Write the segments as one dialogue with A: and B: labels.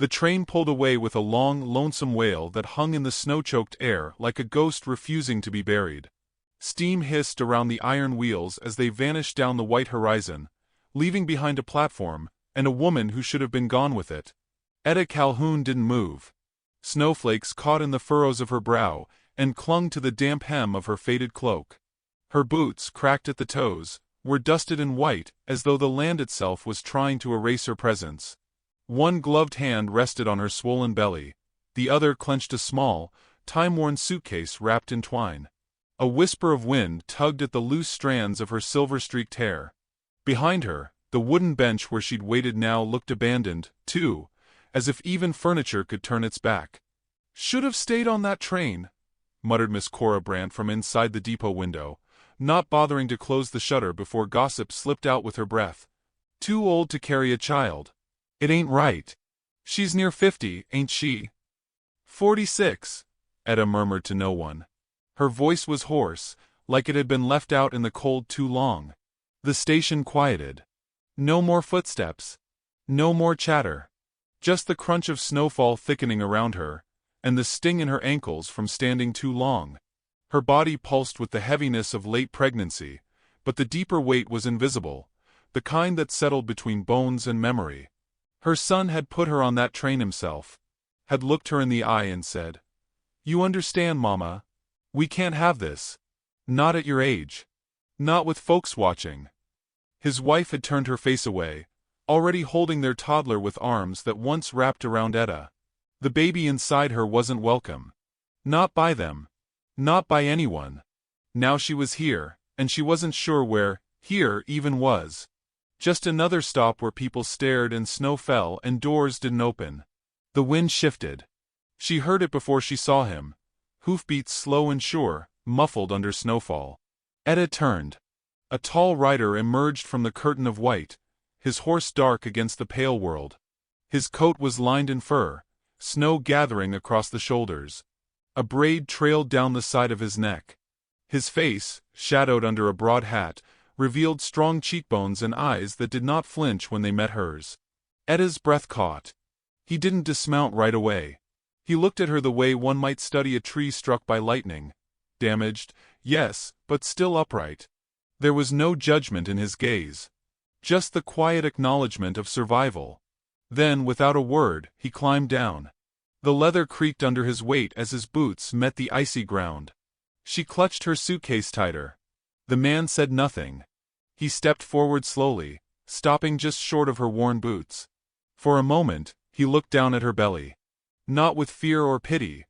A: The train pulled away with a long, lonesome wail that hung in the snow-choked air like a ghost refusing to be buried. Steam hissed around the iron wheels as they vanished down the white horizon, leaving behind a platform, and a woman who should have been gone with it. Etta Calhoun didn't move. Snowflakes caught in the furrows of her brow and clung to the damp hem of her faded cloak. Her boots, cracked at the toes, were dusted and white as though the land itself was trying to erase her presence. One gloved hand rested on her swollen belly, the other clenched a small, time-worn suitcase wrapped in twine. A whisper of wind tugged at the loose strands of her silver-streaked hair. Behind her, the wooden bench where she'd waited now looked abandoned, too, as if even furniture could turn its back. "Should have stayed on that train," muttered Miss Cora Brandt from inside the depot window, not bothering to close the shutter before gossip slipped out with her breath. "Too old to carry a child. It ain't right. She's near 50, ain't she?" 46, Etta murmured to no one. Her voice was hoarse, like it had been left out in the cold too long. The station quieted. No more footsteps. No more chatter. Just the crunch of snowfall thickening around her, and the sting in her ankles from standing too long. Her body pulsed with the heaviness of late pregnancy, but the deeper weight was invisible, the kind that settled between bones and memory. Her son had put her on that train himself, had looked her in the eye and said, "You understand, Mama? We can't have this. Not at your age. Not with folks watching." His wife had turned her face away, already holding their toddler with arms that once wrapped around Etta. The baby inside her wasn't welcome. Not by them. Not by anyone. Now she was here, and she wasn't sure where here even was. Just another stop where people stared and snow fell and doors didn't open. The wind shifted. She heard it before she saw him. Hoofbeats slow and sure, muffled under snowfall. Etta turned. A tall rider emerged from the curtain of white, his horse dark against the pale world. His coat was lined in fur, snow gathering across the shoulders. A braid trailed down the side of his neck. His face, shadowed under a broad hat, revealed strong cheekbones and eyes that did not flinch when they met hers. Etta's breath caught. He didn't dismount right away. He looked at her the way one might study a tree struck by lightning. Damaged, yes, but still upright. There was no judgment in his gaze. Just the quiet acknowledgement of survival. Then, without a word, he climbed down. The leather creaked under his weight as his boots met the icy ground. She clutched her suitcase tighter. The man said nothing. He stepped forward slowly, stopping just short of her worn boots. For a moment, he looked down at her belly. Not with fear or pity,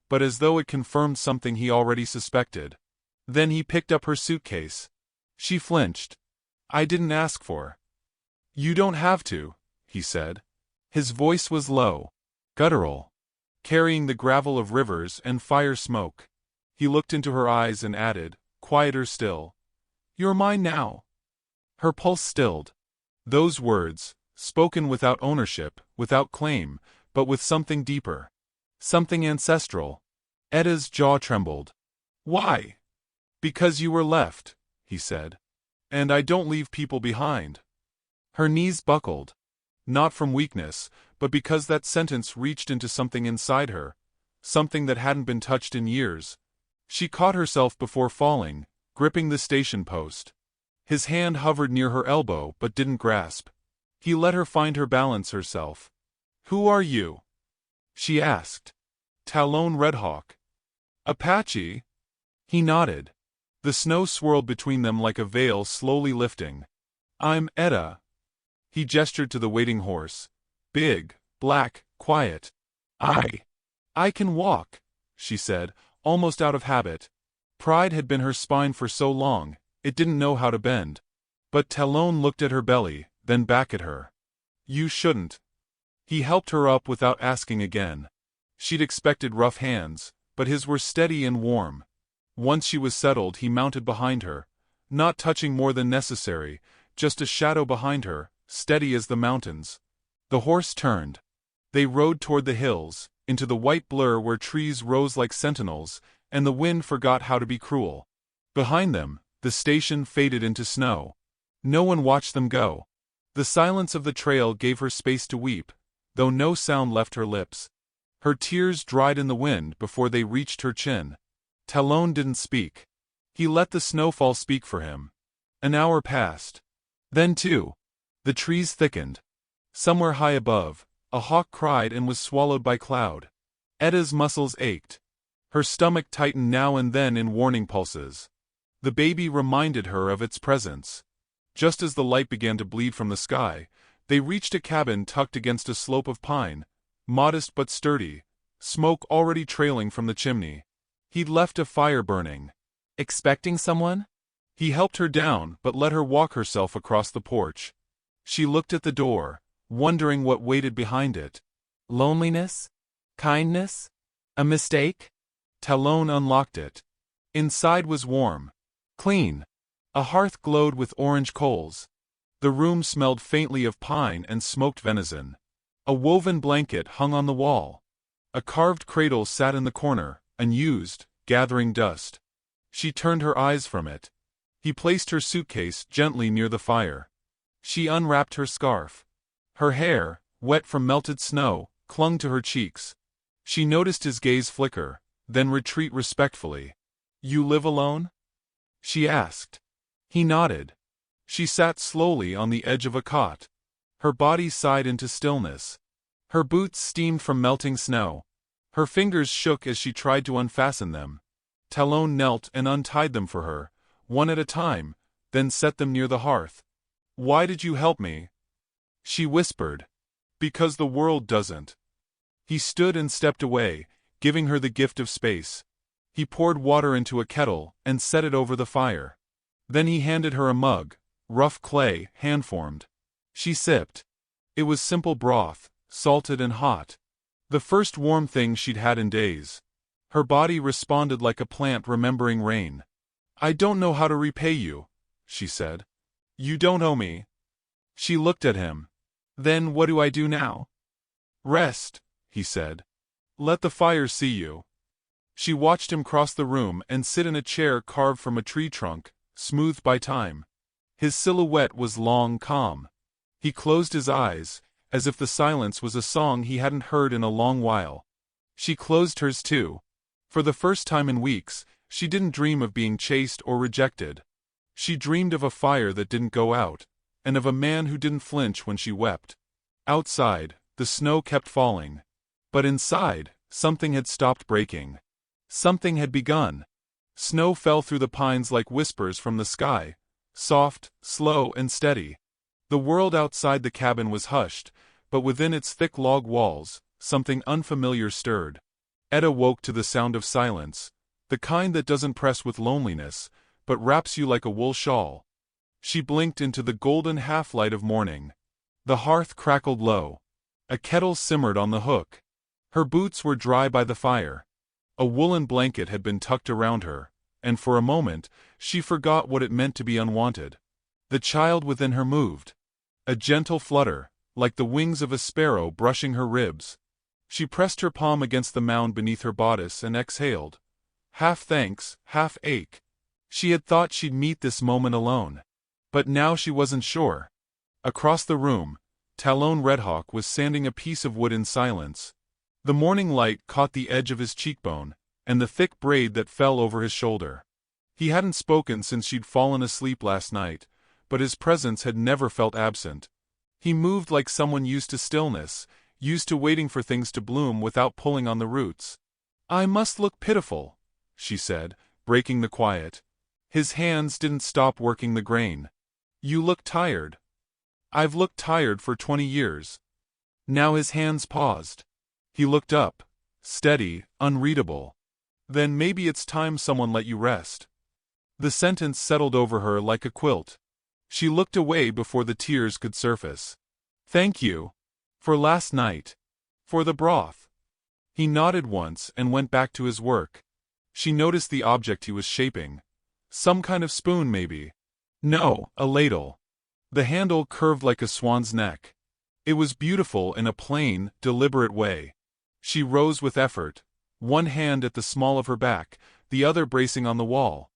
A: but as though it confirmed something he already suspected. Then he picked up her suitcase. She flinched. "I didn't ask for." "You don't have to," he said. His voice was low, guttural, carrying the gravel of rivers and fire smoke. He looked into her eyes and added, quieter still, "You're mine now." Her pulse stilled. Those words, spoken without ownership, without claim, but with something deeper. Something ancestral. Etta's jaw trembled. "Why?" "Because you were left," he said. "And I don't leave people behind." Her knees buckled. Not from weakness, but because that sentence reached into something inside her, something that hadn't been touched in years. She caught herself before falling, gripping the station post. His hand hovered near her elbow but didn't grasp. He let her find her balance herself. "Who are you?" she asked. "Talon Redhawk." "Apache?" He nodded. The snow swirled between them like a veil slowly lifting. "I'm Etta." He gestured to the waiting horse. Big, black, quiet. I can walk," she said, almost out of habit. Pride had been her spine for so long, it didn't know how to bend. But Talon looked at her belly, then back at her. "You shouldn't." He helped her up without asking again. She'd expected rough hands, but his were steady and warm. Once she was settled, he mounted behind her, not touching more than necessary, just a shadow behind her, steady as the mountains. The horse turned. They rode toward the hills, into the white blur where trees rose like sentinels, and the wind forgot how to be cruel. Behind them, the station faded into snow. No one watched them go. The silence of the trail gave her space to weep, though no sound left her lips. Her tears dried in the wind before they reached her chin. Talon didn't speak. He let the snowfall speak for him. An hour passed. Then two. The trees thickened. Somewhere high above, a hawk cried and was swallowed by cloud. Edda's muscles ached. Her stomach tightened now and then in warning pulses. The baby reminded her of its presence. Just as the light began to bleed from the sky, they reached a cabin tucked against a slope of pine, modest but sturdy, smoke already trailing from the chimney. He'd left a fire burning. Expecting someone? He helped her down but let her walk herself across the porch. She looked at the door, wondering what waited behind it. Loneliness? Kindness? A mistake? Talon unlocked it. Inside was warm. Clean. A hearth glowed with orange coals. The room smelled faintly of pine and smoked venison. A woven blanket hung on the wall. A carved cradle sat in the corner, unused, gathering dust. She turned her eyes from it. He placed her suitcase gently near the fire. She unwrapped her scarf. Her hair, wet from melted snow, clung to her cheeks. She noticed his gaze flicker, then retreat respectfully. "You live alone?" she asked. He nodded. She sat slowly on the edge of a cot. Her body sighed into stillness. Her boots steamed from melting snow. Her fingers shook as she tried to unfasten them. Talon knelt and untied them for her, one at a time, then set them near the hearth. "Why did you help me?" she whispered. "Because the world doesn't." He stood and stepped away, giving her the gift of space. He poured water into a kettle and set it over the fire. Then he handed her a mug, rough clay, hand-formed. She sipped. It was simple broth, salted and hot. The first warm thing she'd had in days. Her body responded like a plant remembering rain. "I don't know how to repay you," she said. "You don't owe me." She looked at him. "Then what do I do now?" "Rest," he said. "Let the fire see you." She watched him cross the room and sit in a chair carved from a tree trunk, smoothed by time. His silhouette was long, calm. He closed his eyes, as if the silence was a song he hadn't heard in a long while. She closed hers too. For the first time in weeks, she didn't dream of being chased or rejected. She dreamed of a fire that didn't go out, and of a man who didn't flinch when she wept. Outside, the snow kept falling. But inside, something had stopped breaking. Something had begun. Snow fell through the pines like whispers from the sky, soft, slow, and steady. The world outside the cabin was hushed, but within its thick log walls, something unfamiliar stirred. Edda woke to the sound of silence, the kind that doesn't press with loneliness, but wraps you like a wool shawl. She blinked into the golden half-light of morning. The hearth crackled low. A kettle simmered on the hook. Her boots were dry by the fire. A woolen blanket had been tucked around her, and for a moment, she forgot what it meant to be unwanted. The child within her moved. A gentle flutter, like the wings of a sparrow brushing her ribs. She pressed her palm against the mound beneath her bodice and exhaled. Half thanks, half ache. She had thought she'd meet this moment alone. But now she wasn't sure. Across the room, Talon Redhawk was sanding a piece of wood in silence. The morning light caught the edge of his cheekbone, and the thick braid that fell over his shoulder. He hadn't spoken since she'd fallen asleep last night, but his presence had never felt absent. He moved like someone used to stillness, used to waiting for things to bloom without pulling on the roots. "I must look pitiful," she said, breaking the quiet. His hands didn't stop working the grain. "You look tired." "I've looked tired for 20 years. Now his hands paused. He looked up, steady, unreadable. "Then maybe it's time someone let you rest." The sentence settled over her like a quilt. She looked away before the tears could surface. "Thank you. For last night. For the broth." He nodded once and went back to his work. She noticed the object he was shaping. Some kind of spoon, maybe. No, a ladle. The handle curved like a swan's neck. It was beautiful in a plain, deliberate way. She rose with effort, one hand at the small of her back, the other bracing on the wall.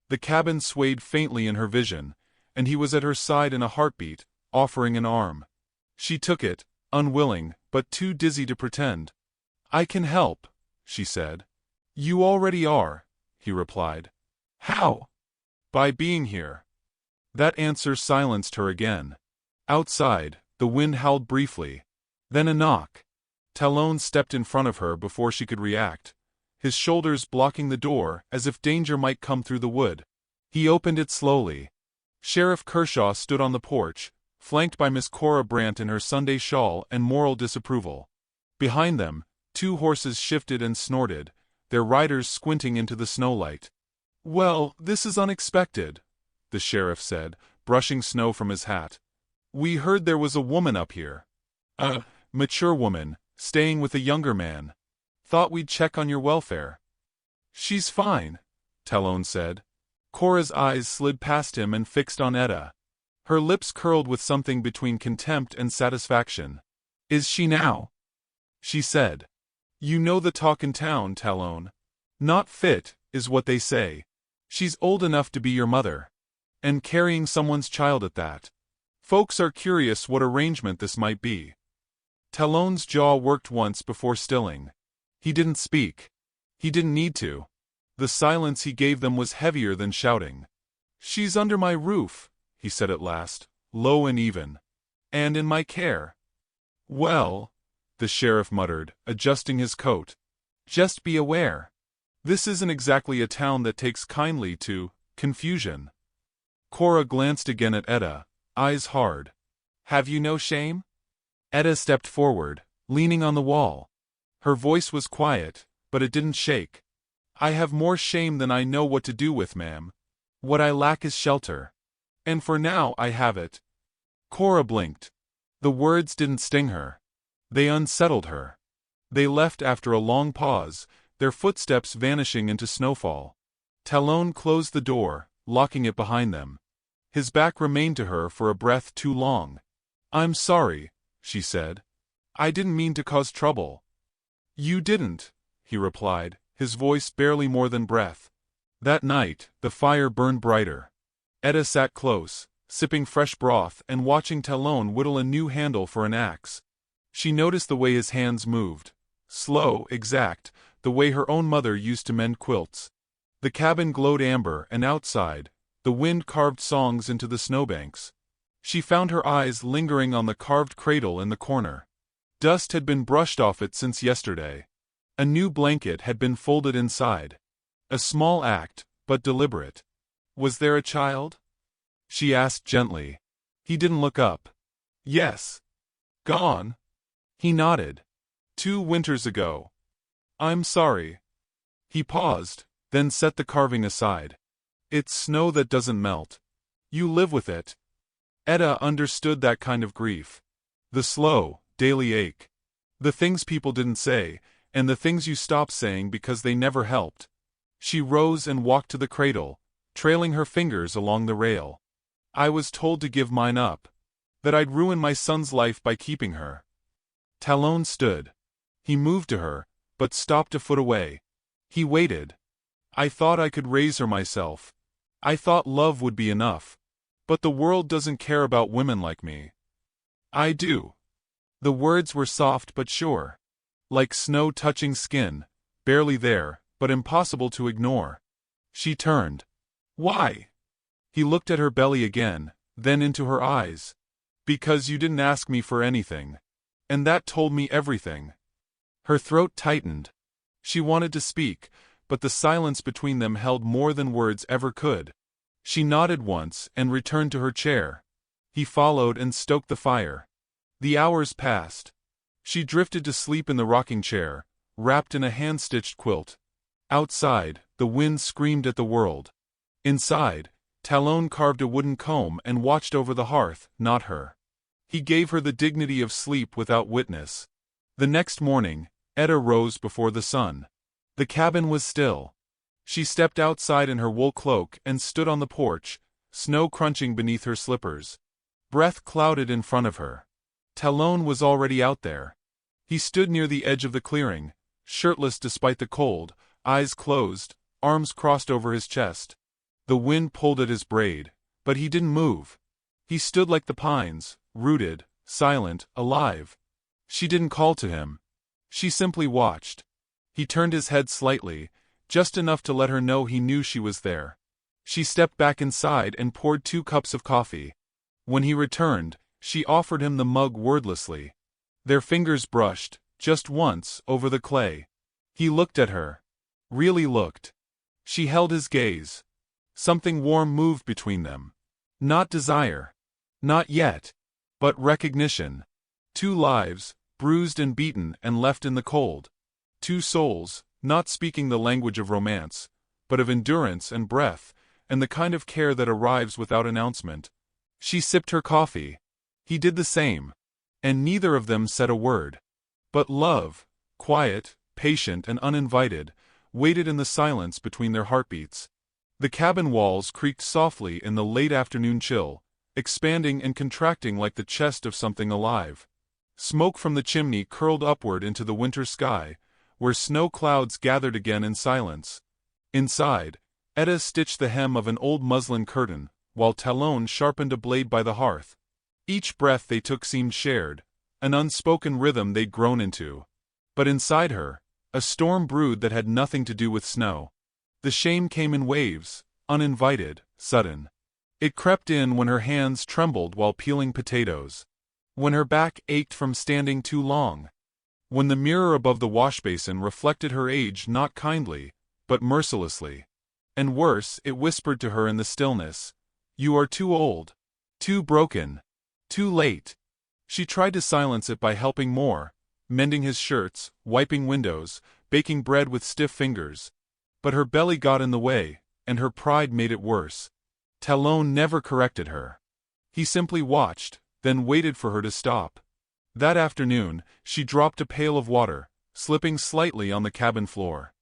A: The cabin swayed faintly in her vision, and he was at her side in a heartbeat, offering an arm. She took it, unwilling, but too dizzy to pretend. "I can help," she said. "You already are," he replied. "How?" "By being here." That answer silenced her again. Outside, the wind howled briefly. Then a knock. Talon stepped in front of her before she could react, his shoulders blocking the door as if danger might come through the wood. He opened it slowly. Sheriff Kershaw stood on the porch, flanked by Miss Cora Brandt in her Sunday shawl and moral disapproval. Behind them, 2 horses shifted and snorted, their riders squinting into the snowlight. "Well, this is unexpected," the sheriff said, brushing snow from his hat. "We heard there was a woman up here. A mature woman, staying with a younger man. Thought we'd check on your welfare." "She's fine," Talon said. Cora's eyes slid past him and fixed on Etta. Her lips curled with something between contempt and satisfaction. "Is she now?" she said. "You know the talk in town, Talon. Not fit, is what they say. She's old enough to be your mother. And carrying someone's child at that. Folks are curious what arrangement this might be." Talon's jaw worked once before stilling. He didn't speak. He didn't need to. The silence he gave them was heavier than shouting. "She's under my roof," he said at last, low and even. "And in my care." "Well," the sheriff muttered, adjusting his coat. "Just be aware. This isn't exactly a town that takes kindly to confusion." Cora glanced again at Etta, eyes hard. "Have you no shame?" Etta stepped forward, leaning on the wall. Her voice was quiet, but it didn't shake. "I have more shame than I know what to do with, ma'am. What I lack is shelter. And for now I have it." Cora blinked. The words didn't sting her. They unsettled her. They left after a long pause, their footsteps vanishing into snowfall. Talon closed the door, locking it behind them. His back remained to her for a breath too long. "I'm sorry," she said. "I didn't mean to cause trouble." "You didn't," he replied, his voice barely more than breath. That night, the fire burned brighter. Etta sat close, sipping fresh broth and watching Talon whittle a new handle for an axe. She noticed the way his hands moved. Slow, exact, the way her own mother used to mend quilts. The cabin glowed amber, and outside, the wind carved songs into the snowbanks. She found her eyes lingering on the carved cradle in the corner. Dust had been brushed off it since yesterday. A new blanket had been folded inside. A small act, but deliberate. "Was there a child?" she asked gently. He didn't look up. "Yes." "Gone?" He nodded. "2 winters ago." "I'm sorry." He paused, then set the carving aside. "It's snow that doesn't melt. You live with it." Etta understood that kind of grief. The slow, daily ache. The things people didn't say, and the things you stopped saying because they never helped. She rose and walked to the cradle, trailing her fingers along the rail. "I was told to give mine up. That I'd ruin my son's life by keeping her." Talon stood. He moved to her, but stopped a foot away. He waited. "I thought I could raise her myself. I thought love would be enough. But the world doesn't care about women like me." "I do." The words were soft but sure. Like snow touching skin, barely there, but impossible to ignore. She turned. "Why?" He looked at her belly again, then into her eyes. "Because you didn't ask me for anything. And that told me everything." Her throat tightened. She wanted to speak, but the silence between them held more than words ever could. She nodded once and returned to her chair. He followed and stoked the fire. The hours passed. She drifted to sleep in the rocking chair, wrapped in a hand-stitched quilt. Outside, the wind screamed at the world. Inside, Talon carved a wooden comb and watched over the hearth, not her. He gave her the dignity of sleep without witness. The next morning, Etta rose before the sun. The cabin was still. She stepped outside in her wool cloak and stood on the porch, snow crunching beneath her slippers. Breath clouded in front of her. Talon was already out there. He stood near the edge of the clearing, shirtless despite the cold, eyes closed, arms crossed over his chest. The wind pulled at his braid, but he didn't move. He stood like the pines, rooted, silent, alive. She didn't call to him. She simply watched. He turned his head slightly, just enough to let her know he knew she was there. She stepped back inside and poured 2 cups of coffee. When he returned, she offered him the mug wordlessly. Their fingers brushed, just once, over the clay. He looked at her. Really looked. She held his gaze. Something warm moved between them. Not desire. Not yet. But recognition. 2 lives, bruised and beaten and left in the cold. 2 souls, not speaking the language of romance, but of endurance and breath, and the kind of care that arrives without announcement. She sipped her coffee. He did the same. And neither of them said a word. But love, quiet, patient and uninvited, waited in the silence between their heartbeats. The cabin walls creaked softly in the late afternoon chill, expanding and contracting like the chest of something alive. Smoke from the chimney curled upward into the winter sky, where snow clouds gathered again in silence. Inside, Etta stitched the hem of an old muslin curtain, while Talon sharpened a blade by the hearth. Each breath they took seemed shared, an unspoken rhythm they'd grown into. But inside her, a storm brewed that had nothing to do with snow. The shame came in waves, uninvited, sudden. It crept in when her hands trembled while peeling potatoes. When her back ached from standing too long. When the mirror above the washbasin reflected her age not kindly, but mercilessly. And worse, it whispered to her in the stillness, "You are too old. Too broken. Too late." She tried to silence it by helping more, mending his shirts, wiping windows, baking bread with stiff fingers. But her belly got in the way, and her pride made it worse. Talon never corrected her. He simply watched, then waited for her to stop. That afternoon, she dropped a pail of water, slipping slightly on the cabin floor.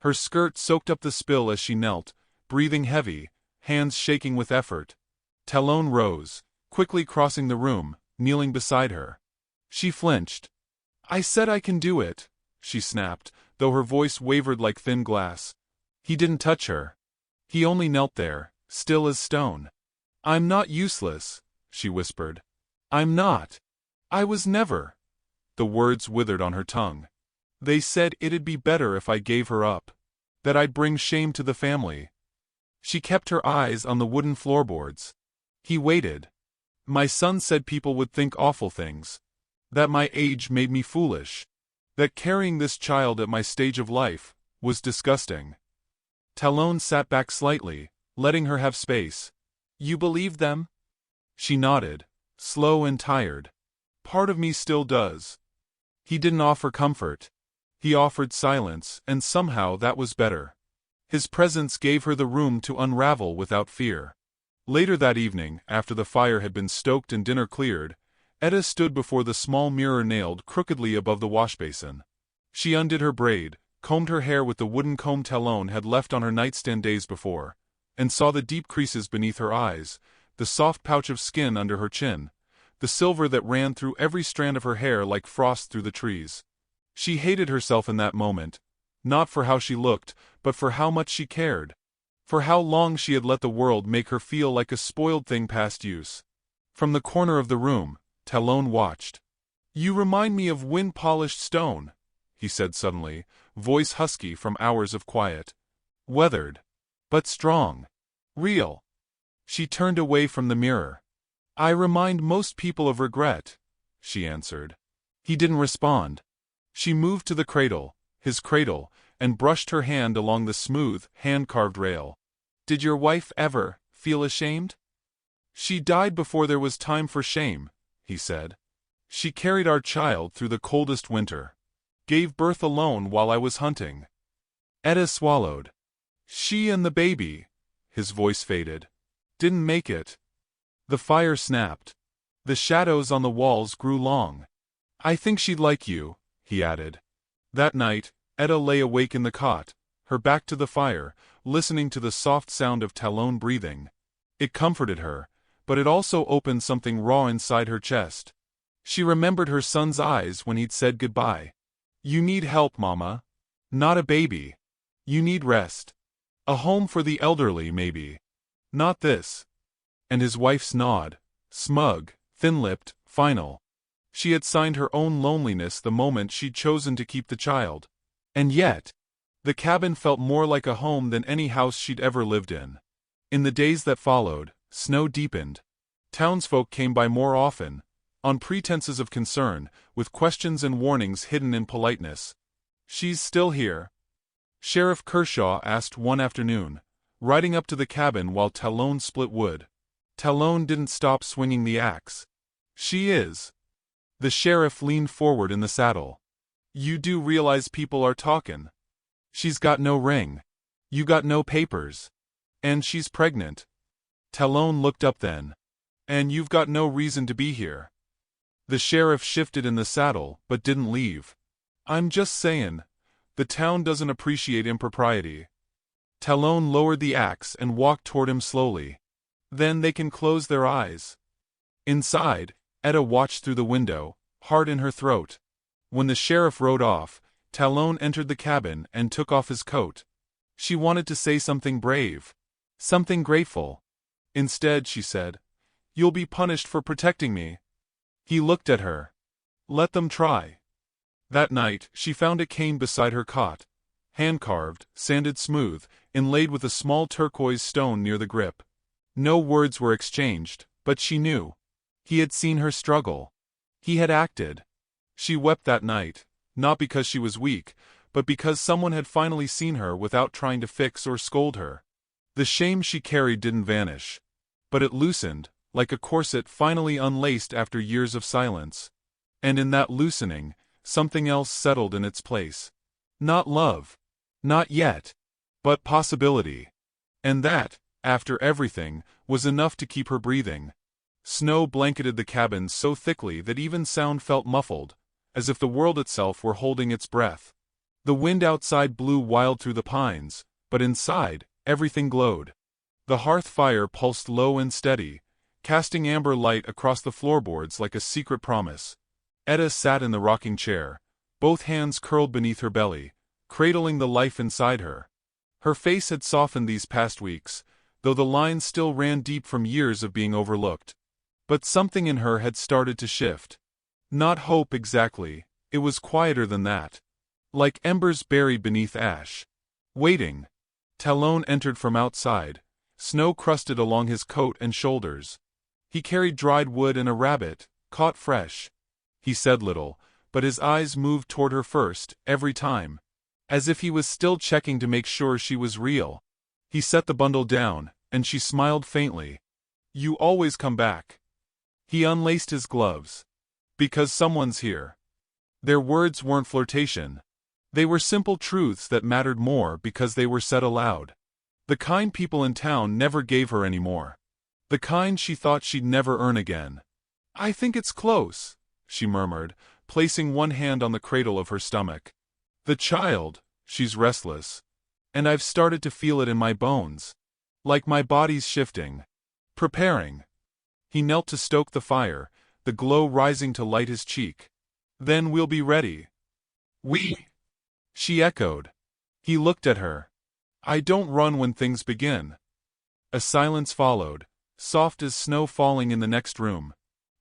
A: Her skirt soaked up the spill as she knelt, breathing heavy, hands shaking with effort. Talon rose, quickly crossing the room, kneeling beside her. She flinched. "I said I can do it," she snapped, though her voice wavered like thin glass. He didn't touch her. He only knelt there, still as stone. "I'm not useless," she whispered. "I'm not. I was never." The words withered on her tongue. "They said it'd be better if I gave her up. That I'd bring shame to the family." She kept her eyes on the wooden floorboards. He waited. "My son said people would think awful things. That my age made me foolish. That carrying this child at my stage of life was disgusting." Talon sat back slightly, letting her have space. "You believed them?" She nodded, slow and tired. "Part of me still does." He didn't offer comfort. He offered silence, and somehow that was better. His presence gave her the room to unravel without fear. Later that evening, after the fire had been stoked and dinner cleared, Etta stood before the small mirror nailed crookedly above the washbasin. She undid her braid, combed her hair with the wooden comb Talon had left on her nightstand days before, and saw the deep creases beneath her eyes, the soft pouch of skin under her chin, the silver that ran through every strand of her hair like frost through the trees. She hated herself in that moment, not for how she looked, but for how much she cared. For how long she had let the world make her feel like a spoiled thing past use. From the corner of the room, Talon watched. "You remind me of wind-polished stone," he said suddenly, voice husky from hours of quiet. "Weathered. But strong. Real." She turned away from the mirror. "I remind most people of regret," she answered. He didn't respond. She moved to the cradle, his cradle, and brushed her hand along the smooth, hand-carved rail. "Did your wife ever feel ashamed?" "She died before there was time for shame," he said. "She carried our child through the coldest winter. Gave birth alone while I was hunting." Etta swallowed. "She and the baby," his voice faded, "didn't make it." The fire snapped. The shadows on the walls grew long. "I think she'd like you," he added. That night, Etta lay awake in the cot, her back to the fire, listening to the soft sound of Talon breathing. It comforted her, but it also opened something raw inside her chest. She remembered her son's eyes when he'd said goodbye. "You need help, Mama. Not a baby. You need rest. A home for the elderly, maybe. Not this." And his wife's nod, smug, thin-lipped, final. She had signed her own loneliness the moment she'd chosen to keep the child. And yet, the cabin felt more like a home than any house she'd ever lived in. In the days that followed, snow deepened. Townsfolk came by more often, on pretenses of concern, with questions and warnings hidden in politeness. "She's still here?" Sheriff Kershaw asked one afternoon, riding up to the cabin while Talon split wood. Talon didn't stop swinging the axe. "She is." The sheriff leaned forward in the saddle. "You do realize people are talkin'? She's got no ring. You got no papers. And she's pregnant." Talon looked up then. "And you've got no reason to be here." The sheriff shifted in the saddle, but didn't leave. "I'm just sayin', the town doesn't appreciate impropriety." Talon lowered the axe and walked toward him slowly. "Then they can close their eyes." Inside, Etta watched through the window, heart in her throat. When the sheriff rode off, Talon entered the cabin and took off his coat. She wanted to say something brave, something grateful. Instead, she said, "You'll be punished for protecting me." He looked at her. "Let them try." That night, she found a cane beside her cot, hand-carved, sanded smooth, inlaid with a small turquoise stone near the grip. No words were exchanged, but she knew. He had seen her struggle. He had acted. She wept that night, not because she was weak, but because someone had finally seen her without trying to fix or scold her. The shame she carried didn't vanish, but it loosened, like a corset finally unlaced after years of silence. And in that loosening, something else settled in its place. Not love. Not yet. But possibility. And that, after everything, was enough to keep her breathing. Snow blanketed the cabin so thickly that even sound felt muffled, as if the world itself were holding its breath. The wind outside blew wild through the pines, but inside, everything glowed. The hearth fire pulsed low and steady, casting amber light across the floorboards like a secret promise. Etta sat in the rocking chair, both hands curled beneath her belly, cradling the life inside her. Her face had softened these past weeks, though the lines still ran deep from years of being overlooked. But something in her had started to shift. Not hope exactly, it was quieter than that. Like embers buried beneath ash. Waiting. Talon entered from outside, snow crusted along his coat and shoulders. He carried dried wood and a rabbit, caught fresh. He said little, but his eyes moved toward her first, every time. As if he was still checking to make sure she was real. He set the bundle down, and she smiled faintly. "You always come back." He unlaced his gloves. "Because someone's here." Their words weren't flirtation. They were simple truths that mattered more because they were said aloud. The kind people in town never gave her any more. The kind she thought she'd never earn again. "I think it's close," she murmured, placing one hand on the cradle of her stomach. "The child, she's restless. And I've started to feel it in my bones. Like my body's shifting. Preparing." He knelt to stoke the fire, the glow rising to light his cheek. "Then we'll be ready." "We?" she echoed. He looked at her. "I don't run when things begin." A silence followed, soft as snow falling in the next room.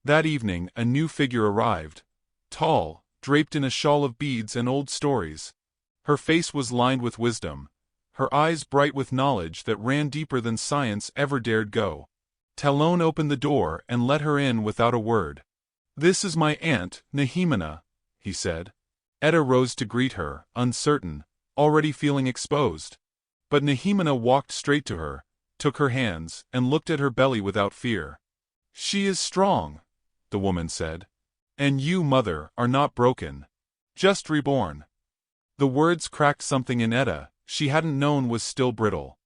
A: That evening a new figure arrived. Tall, draped in a shawl of beads and old stories. Her face was lined with wisdom, her eyes bright with knowledge that ran deeper than science ever dared go. Talon opened the door and let her in without a word. "This is my aunt, Nehemina," he said. Etta rose to greet her, uncertain, already feeling exposed. But Nehemina walked straight to her, took her hands, and looked at her belly without fear. "She is strong," the woman said. "And you, mother, are not broken. Just reborn." The words cracked something in Etta she hadn't known was still brittle.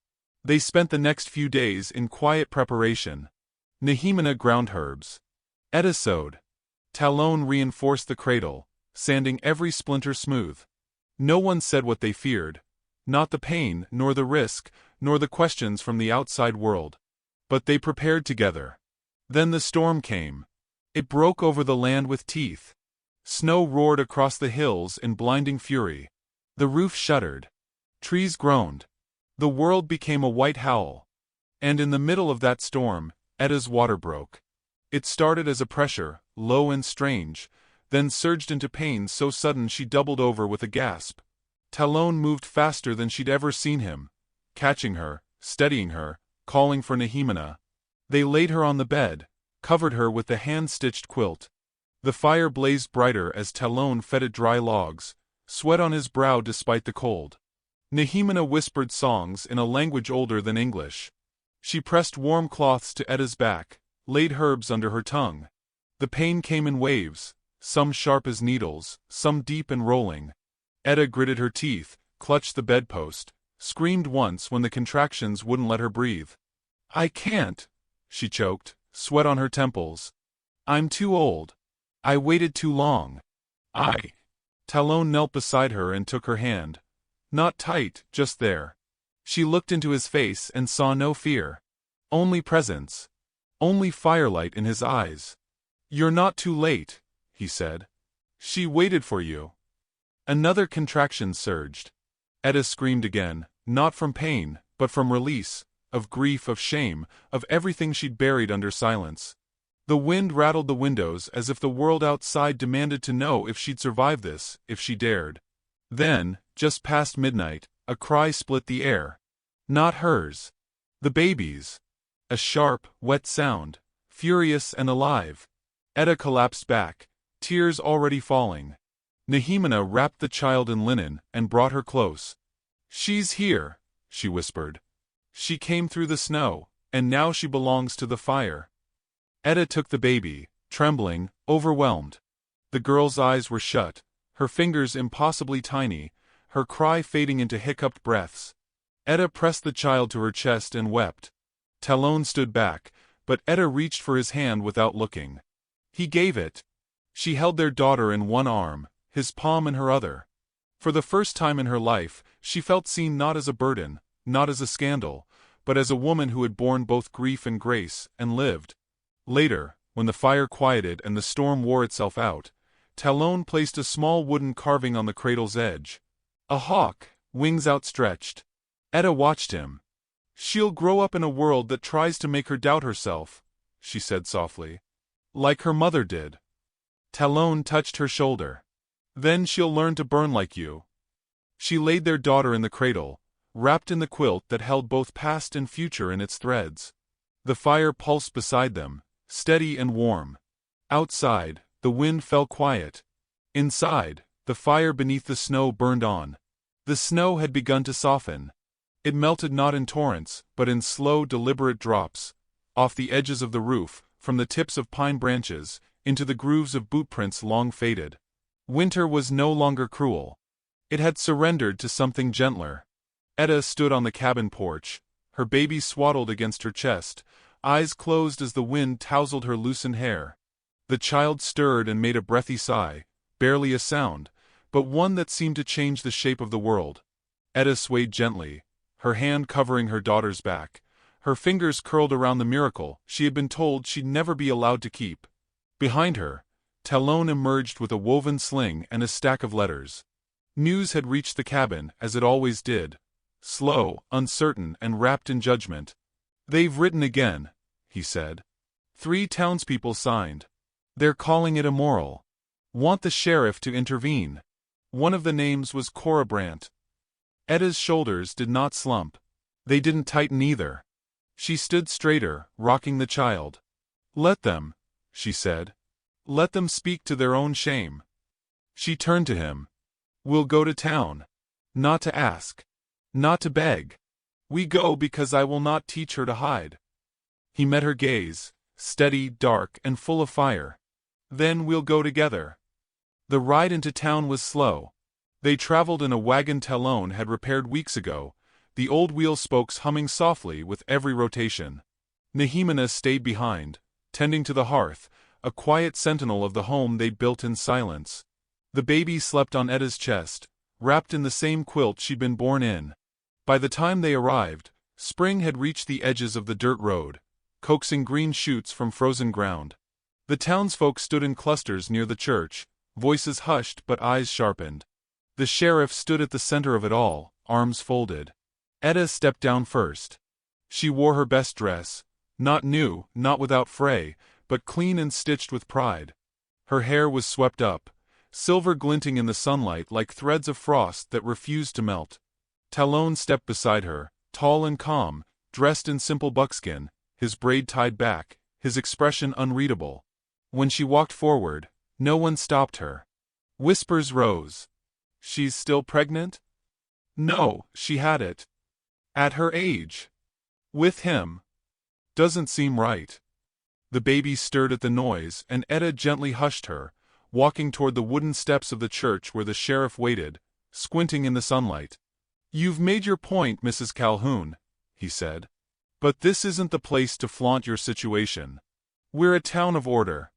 A: They spent the next few days in quiet preparation. Nehemina ground herbs. Etta sewed. Talon reinforced the cradle, sanding every splinter smooth. No one said what they feared. Not the pain, nor the risk, nor the questions from the outside world. But they prepared together. Then the storm came. It broke over the land with teeth. Snow roared across the hills in blinding fury. The roof shuddered. Trees groaned. The world became a white howl. And in the middle of that storm, Etta's water broke. It started as a pressure, low and strange, then surged into pain so sudden she doubled over with a gasp. Talon moved faster than she'd ever seen him, catching her, steadying her, calling for Nehemina. They laid her on the bed, covered her with the hand-stitched quilt. The fire blazed brighter as Talon fed it dry logs, sweat on his brow despite the cold. Nehemina whispered songs in a language older than English. She pressed warm cloths to Etta's back, laid herbs under her tongue. The pain came in waves, some sharp as needles, some deep and rolling. Etta gritted her teeth, clutched the bedpost, screamed once when the contractions wouldn't let her breathe. "I can't," she choked, sweat on her temples. "I'm too old. I waited too long. I—" Talon knelt beside her and took her hand. Not tight, just there. She looked into his face and saw no fear. Only presence. Only firelight in his eyes. "You're not too late," he said. "She waited for you." Another contraction surged. Etta screamed again, not from pain, but from release, of grief, of shame, of everything she'd buried under silence. The wind rattled the windows as if the world outside demanded to know if she'd survive this, if she dared. Then, just past midnight, a cry split the air. Not hers. The baby's. A sharp, wet sound, furious and alive. Etta collapsed back, tears already falling. Nehemina wrapped the child in linen and brought her close. "She's here," she whispered. "She came through the snow, and now she belongs to the fire." Etta took the baby, trembling, overwhelmed. The girl's eyes were shut, her fingers impossibly tiny, her cry fading into hiccuped breaths. Etta pressed the child to her chest and wept. Talon stood back, but Etta reached for his hand without looking. He gave it. She held their daughter in one arm, his palm in her other. For the first time in her life, she felt seen not as a burden, not as a scandal, but as a woman who had borne both grief and grace, and lived. Later, when the fire quieted and the storm wore itself out, Talon placed a small wooden carving on the cradle's edge. A hawk, wings outstretched. Etta watched him. "She'll grow up in a world that tries to make her doubt herself," she said softly. "Like her mother did." Talon touched her shoulder. "Then she'll learn to burn like you." She laid their daughter in the cradle, wrapped in the quilt that held both past and future in its threads. The fire pulsed beside them, steady and warm. Outside, the wind fell quiet. Inside, the fire beneath the snow burned on. The snow had begun to soften. It melted not in torrents, but in slow, deliberate drops, off the edges of the roof, from the tips of pine branches, into the grooves of bootprints long faded. Winter was no longer cruel. It had surrendered to something gentler. Etta stood on the cabin porch, her baby swaddled against her chest, eyes closed as the wind tousled her loosened hair. The child stirred and made a breathy sigh, barely a sound, but one that seemed to change the shape of the world. Etta swayed gently, her hand covering her daughter's back, her fingers curled around the miracle she had been told she'd never be allowed to keep. Behind her, Talon emerged with a woven sling and a stack of letters. News had reached the cabin, as it always did. Slow, uncertain, and wrapped in judgment. "They've written again," he said. 3 townspeople signed. "They're calling it immoral. Want the sheriff to intervene." One of the names was Cora Brandt. Etta's shoulders did not slump. They didn't tighten either. She stood straighter, rocking the child. "Let them," she said. "Let them speak to their own shame." She turned to him. "We'll go to town. Not to ask. Not to beg. We go because I will not teach her to hide." He met her gaze, steady, dark, and full of fire. "Then we'll go together." The ride into town was slow. They traveled in a wagon Talon had repaired weeks ago, the old wheel spokes humming softly with every rotation. Nehemina stayed behind, tending to the hearth, a quiet sentinel of the home they'd built in silence. The baby slept on Etta's chest, wrapped in the same quilt she'd been born in. By the time they arrived, spring had reached the edges of the dirt road, coaxing green shoots from frozen ground. The townsfolk stood in clusters near the church, voices hushed but eyes sharpened. The sheriff stood at the center of it all, arms folded. Etta stepped down first. She wore her best dress, not new, not without fray, but clean and stitched with pride. Her hair was swept up, silver glinting in the sunlight like threads of frost that refused to melt. Talon stepped beside her, tall and calm, dressed in simple buckskin, his braid tied back, his expression unreadable. When she walked forward, no one stopped her. Whispers rose. She's still pregnant? No, she had it. At her age. With him. Doesn't seem right. The baby stirred at the noise, and Etta gently hushed her, walking toward the wooden steps of the church where the sheriff waited, squinting in the sunlight. You've made your point, Mrs. Calhoun, he said. But this isn't the place to flaunt your situation. We're a town of order.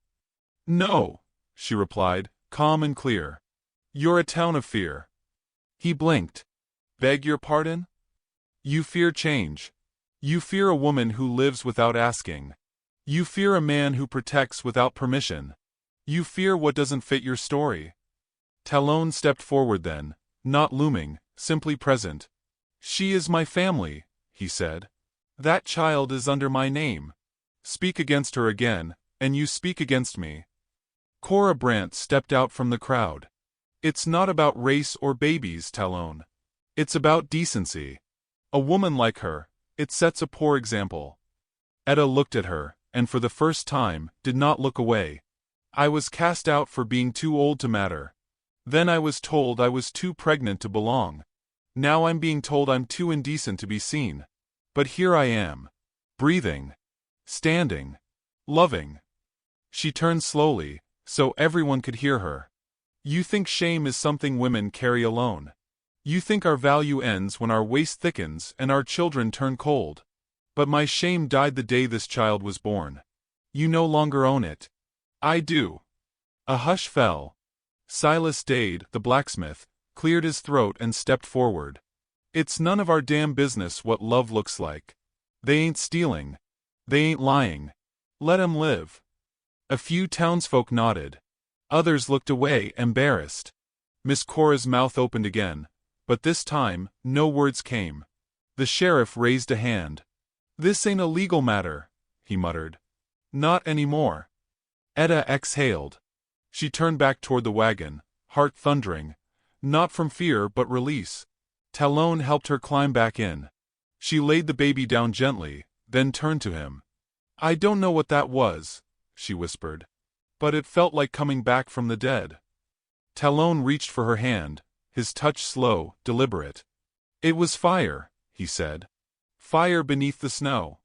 A: No, she replied, calm and clear. You're a town of fear. He blinked. Beg your pardon? You fear change. You fear a woman who lives without asking. You fear a man who protects without permission. You fear what doesn't fit your story. Talon stepped forward then, not looming, simply present. She is my family, he said. That child is under my name. Speak against her again, and you speak against me. Cora Brandt stepped out from the crowd. It's not about race or babies, Talon. It's about decency. A woman like her, it sets a poor example. Etta looked at her, and for the first time, did not look away. I was cast out for being too old to matter. Then I was told I was too pregnant to belong. Now I'm being told I'm too indecent to be seen. But here I am. Breathing. Standing. Loving. She turned slowly, so everyone could hear her. You think shame is something women carry alone. You think our value ends when our waist thickens and our children turn cold. But my shame died the day this child was born. You no longer own it. I do. A hush fell. Silas Dade, the blacksmith, cleared his throat and stepped forward. It's none of our damn business what love looks like. They ain't stealing. They ain't lying. Let 'em live. A few townsfolk nodded. Others looked away, embarrassed. Miss Cora's mouth opened again, but this time, no words came. The sheriff raised a hand. This ain't a legal matter, he muttered. Not anymore. Etta exhaled. She turned back toward the wagon, heart thundering, not from fear but release. Talon helped her climb back in. She laid the baby down gently, then turned to him. I don't know what that was, she whispered. But it felt like coming back from the dead. Talon reached for her hand, his touch slow, deliberate. It was fire, he said. Fire beneath the snow.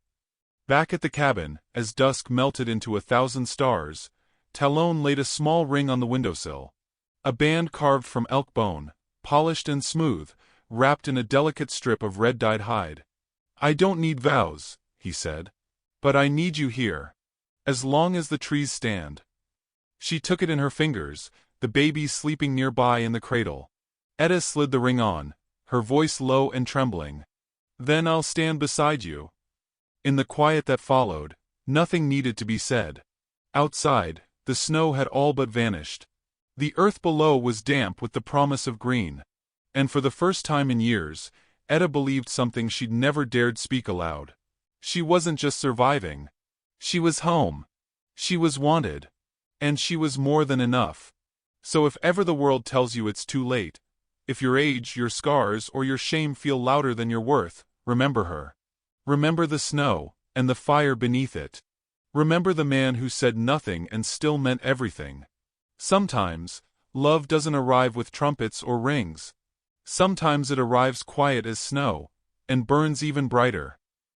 A: Back at the cabin, as dusk melted into 1,000 stars, Talon laid a small ring on the windowsill. A band carved from elk bone, polished and smooth, wrapped in a delicate strip of red-dyed hide. I don't need vows, he said. But I need you here. As long as the trees stand. She took it in her fingers, the baby sleeping nearby in the cradle. Etta slid the ring on, her voice low and trembling. Then I'll stand beside you. In the quiet that followed, nothing needed to be said. Outside, the snow had all but vanished. The earth below was damp with the promise of green. And for the first time in years, Etta believed something she'd never dared speak aloud. She wasn't just surviving. She was home. She was wanted. And she was more than enough. So if ever the world tells you it's too late, if your age, your scars, or your shame feel louder than your worth, remember her. Remember the snow, and the fire beneath it. Remember the man who said nothing and still meant everything. Sometimes, love doesn't arrive with trumpets or rings. Sometimes it arrives quiet as snow, and burns even brighter.